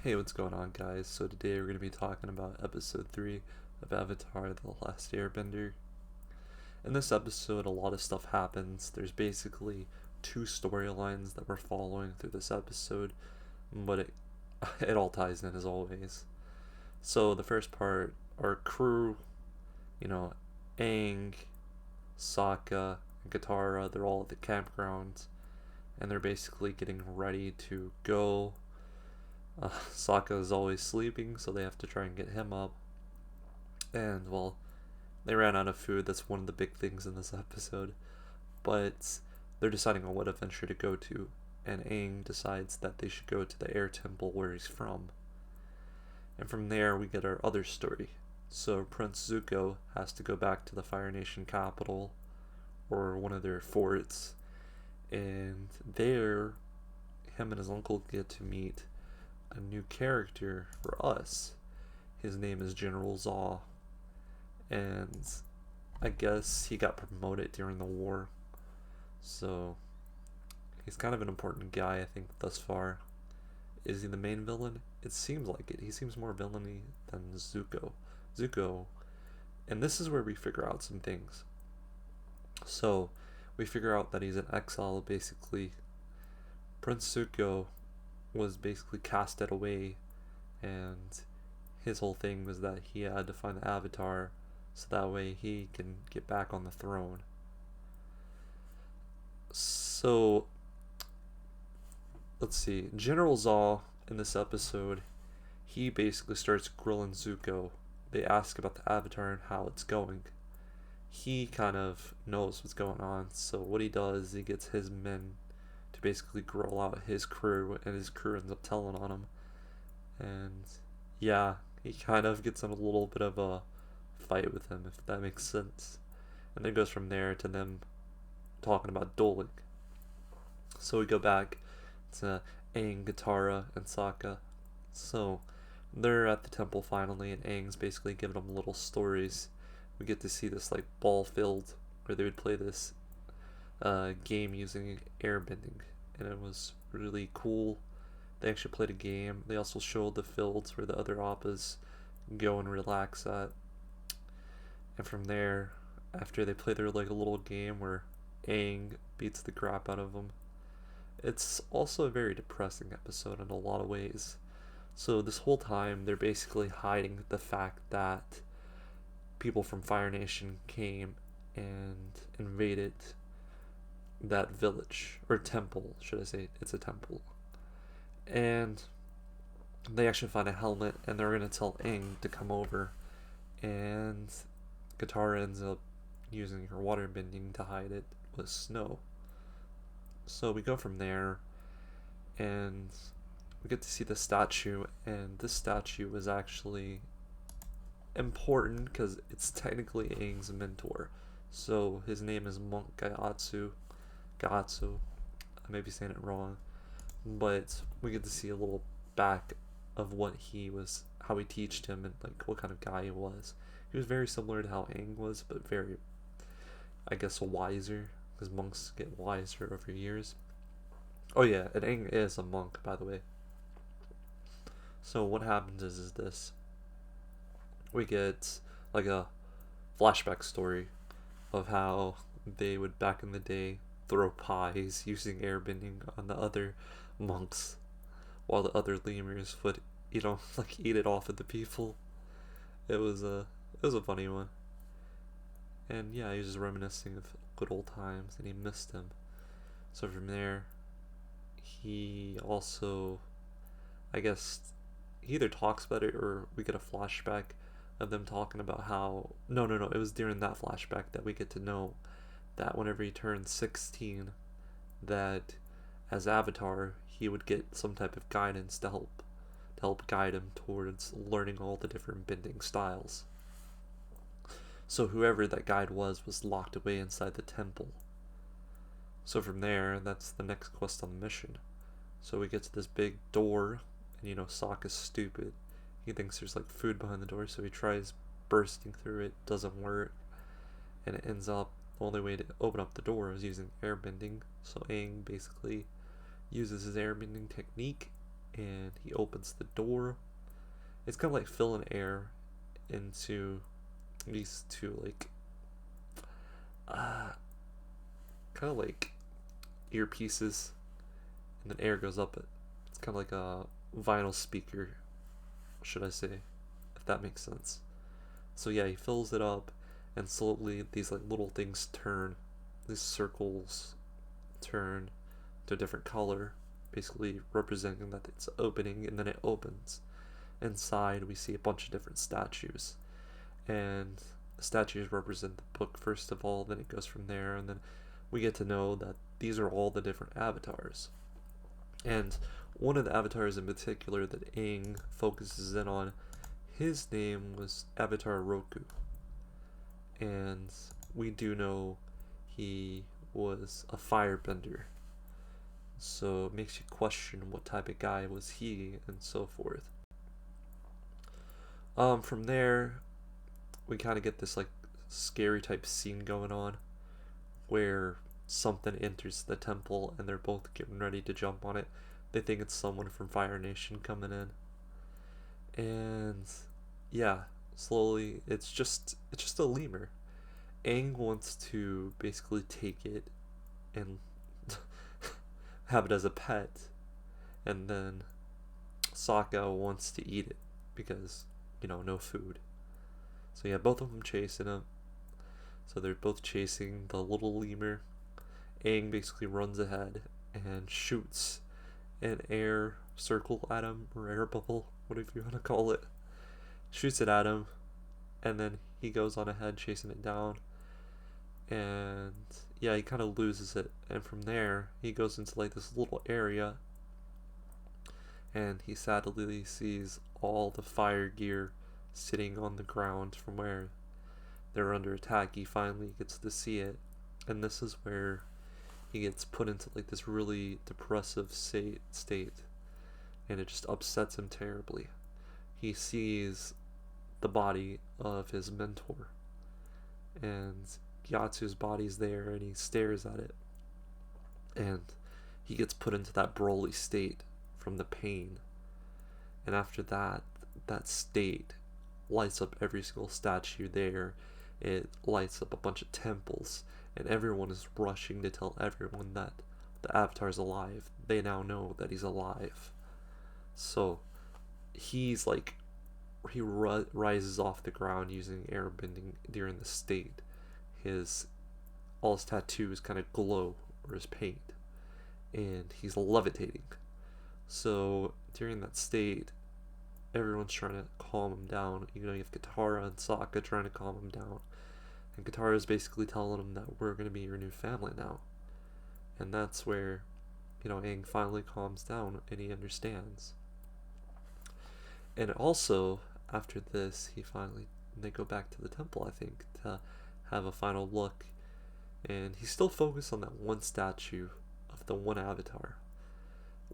Hey, what's going on, guys? So today we're going to be talking about episode 3 of Avatar: The Last Airbender. In this episode, a lot of stuff happens. There's basically two storylines that we're following through this episode, but it all ties in as always. So the first part, our crew, you know, Aang, Sokka, and Katara, they're all at the campground, and they're basically getting ready to go. Sokka is always sleeping, so they have to try and get him up. And, well, they ran out of food. That's one of the big things in this episode. But they're deciding on what adventure to go to. And Aang decides that they should go to the air temple where he's from. And from there, we get our other story. So Prince Zuko has to go back to the Fire Nation capital, or one of their forts. And there, him and his uncle get to meet a new character for us. His name is General Zaw, and I guess he got promoted during the war, so he's kind of an important guy, I think, thus far. Is he the main villain? It seems like it. He seems more villainy than Zuko, and this is where we figure out some things. So, we figure out that he's in exile, basically. Prince Zuko was basically casted away, and his whole thing was that he had to find the Avatar so that way he can get back on the throne. So, let's see. General Zaw in this episode, he basically starts grilling Zuko. They ask about the Avatar and how it's going. He kind of knows what's going on, so what he does, he gets his men to basically grill out his crew, and his crew ends up telling on him. And yeah, he kind of gets in a little bit of a fight with him, if that makes sense. And then goes from there to them talking about dueling. So we go back to Aang, Katara, and Sokka. So they're at the temple finally, and Aang's basically giving them little stories. We get to see this like ball field where they would play this game using airbending, and it was really cool. They actually played a game. They also showed the fields where the other Appas go and relax at. And from there, after they play their like a little game where Aang beats the crap out of them, it's also a very depressing episode in a lot of ways. So this whole time, they're basically hiding the fact that people from Fire Nation came and invaded that village, or temple, should I say. It's a temple. And they actually find a helmet, and they're going to tell Aang to come over. And Katara ends up using her water bending to hide it with snow. So we go from there, and we get to see the statue, and this statue is actually important because it's technically Aang's mentor. So his name is Monk Gyatso. I may be saying it wrong, but we get to see a little back of what he was, how he taught him, and like what kind of guy he was. He was very similar to how Aang was, but very, I guess, wiser, because monks get wiser over years. Oh yeah, and Aang is a monk, by the way. So what happens is this. We get like a flashback story of how they would back in the day throw pies using airbending on the other monks, while the other lemurs would, like eat it off of the people. It was a funny one. And yeah, he was just reminiscing of good old times, and he missed them. So from there, he also, I guess, he either talks about it or we get a flashback of them talking about how. No, it was during that flashback that we get to know that whenever he turned 16, that as Avatar, he would get some type of guidance to help guide him towards learning all the different bending styles. So whoever that guide was locked away inside the temple. So from there, that's the next quest on the mission. So we get to this big door, and Sokka's stupid. He thinks there's like food behind the door, so he tries bursting through it, doesn't work, and it ends up the only way to open up the door is using airbending. So Aang basically uses his airbending technique, and he opens the door. It's kind of like filling air into these two, like, kind of like earpieces, and then air goes up it. It's kind of like a vinyl speaker, should I say, if that makes sense. So yeah, he fills it up, and slowly these like little things turn. These circles turn to a different color, basically representing that it's opening, and then it opens. Inside, we see a bunch of different statues, and the statues represent the book first of all, then it goes from there, and then we get to know that these are all the different avatars. And one of the avatars in particular that Aang focuses in on, his name was Avatar Roku. And we do know he was a firebender. So it makes you question what type of guy was he and so forth. From there, we kind of get this like scary type scene going on where something enters the temple and they're both getting ready to jump on it. They think it's someone from Fire Nation coming in. And yeah, slowly it's just a lemur. Aang wants to basically take it and have it as a pet, and then Sokka wants to eat it because, no food. So yeah, both of them chasing him. So they're both chasing the little lemur. Aang basically runs ahead and shoots an air circle at him, or air bubble, whatever you want to call it. Shoots it at him, and then he goes on ahead chasing it down. And yeah, he kind of loses it. And from there, he goes into like this little area, and he sadly sees all the fire gear sitting on the ground from where they're under attack. He finally gets to see it, and this is where he gets put into like this really depressive state, and it just upsets him terribly. He sees the body of his mentor, and Gyatso's body's there, and he stares at it, and he gets put into that Broly state from the pain. And after that, that state lights up every single statue there. It lights up a bunch of temples, and everyone is rushing to tell everyone that the Avatar's alive. They now know that he's alive. So he's like, he rises off the ground using airbending during the state. All his tattoos kind of glow, or his paint, and he's levitating. So during that state, everyone's trying to calm him down. You have Katara and Sokka trying to calm him down, and Katara is basically telling him that we're going to be your new family now. And that's where, Aang finally calms down and he understands. And also, after this, they go back to the temple, I think, to have a final look. And he's still focused on that one statue of the one avatar.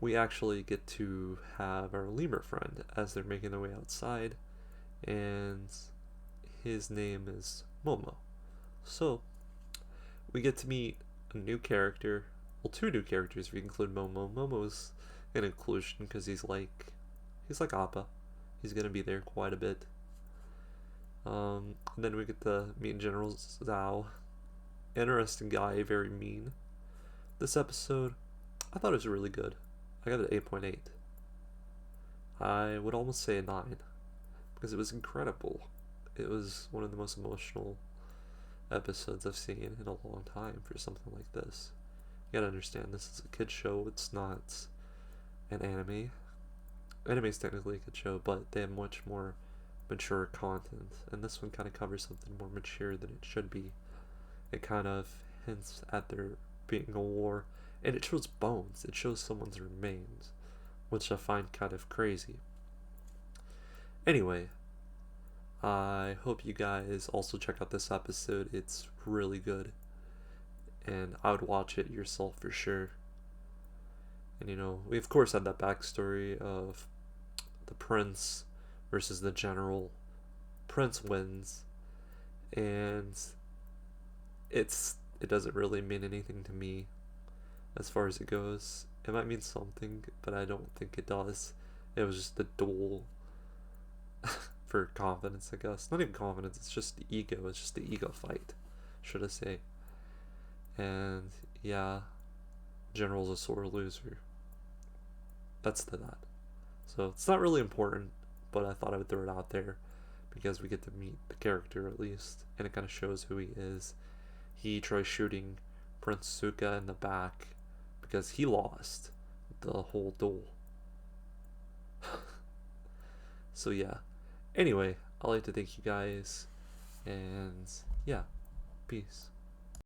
We actually get to have our lemur friend as they're making their way outside, and his name is Momo. So we get to meet a new character, well, two new characters if you include Momo. Momo's an inclusion because he's like Appa. He's gonna be there quite a bit. And then we get to meet General Zhao. Interesting guy, very mean. This episode, I thought it was really good. I got it 8.8. I would almost say a 9 because it was incredible. It was one of the most emotional episodes I've seen in a long time for something like this. You gotta understand, this is a kid's show. It's not an anime. Anime is technically a kid's show, but they have much more mature content, and this one kind of covers something more mature than it should be. It kind of hints at there being a war, and it shows bones. It shows someone's remains, which I find kind of crazy. Anyway, I hope you guys also check out this episode. It's really good, and I would watch it yourself for sure. And we of course had that backstory of the prince versus the general. Prince wins, and it doesn't really mean anything to me as far as it goes. It might mean something, but I don't think it does. It was just a duel for confidence, I guess. Not even confidence, it's just the ego. It's just the ego fight, should I say. And yeah, General's a sore loser. That's that. So it's not really important, but I thought I would throw it out there because we get to meet the character at least, and it kind of shows who he is. He tries shooting Prince Suka in the back because he lost the whole duel. So yeah. Anyway, I'd like to thank you guys, and yeah, peace.